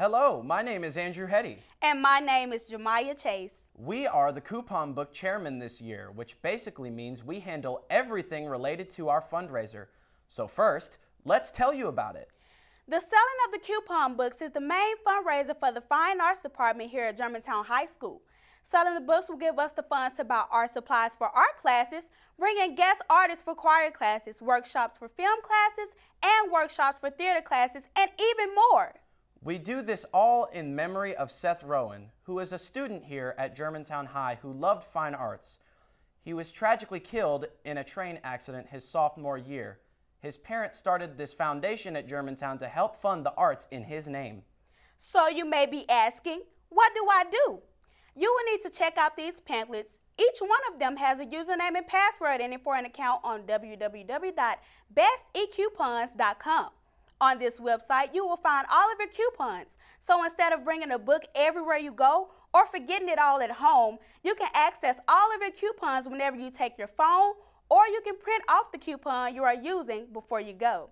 Hello, my name is Andrew Hetty. And my name is Jemiah Chase. We are the Coupon Book Chairman this year, which basically means we handle everything related to our fundraiser. So first, let's tell you about it. The selling of the coupon books is the main fundraiser for the Fine Arts Department here at Germantown High School. Selling the books will give us the funds to buy art supplies for art classes, bring in guest artists for choir classes, workshops for film classes, and workshops for theater classes, and even more. We do this all in memory of Seth Rowan, who is a student here at Germantown High who loved fine arts. He was tragically killed in a train accident his sophomore year. His parents started this foundation at Germantown to help fund the arts in his name. So you may be asking, what do I do? You will need to check out these pamphlets. Each one of them has a username and password in it for an account on www.bestecoupons.com. On this website, you will find all of your coupons. So instead of bringing a book everywhere you go or forgetting it all at home, you can access all of your coupons whenever you take your phone, or you can print off the coupon you are using before you go.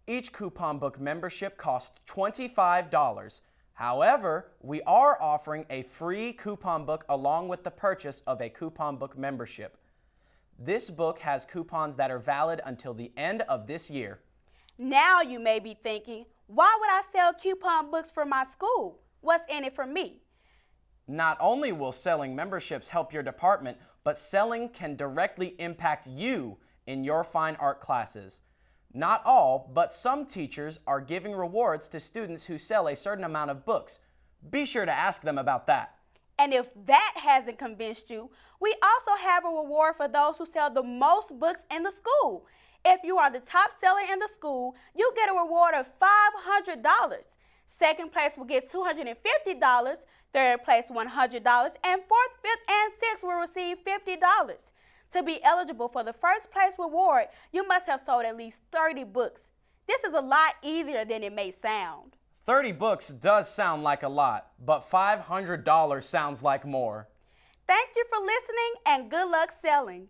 Each coupon book membership costs $25. However, we are offering a free coupon book along with the purchase of a coupon book membership. This book has coupons that are valid until the end of this year. Now you may be thinking, why would I sell coupon books for my school? What's in it for me? Not only will selling memberships help your department, but selling can directly impact you in your fine art classes. Not all, but some teachers are giving rewards to students who sell a certain amount of books. Be sure to ask them about that. And if that hasn't convinced you, we also have a reward for those who sell the most books in the school. If you are the top seller in the school, you get a reward of $500. Second place will get $250, third place $100, and fourth, fifth, and sixth will receive $50. To be eligible for the first place reward, you must have sold at least 30 books. This is a lot easier than it may sound. 30 books does sound like a lot, but $500 sounds like more. Thank you for listening and good luck selling.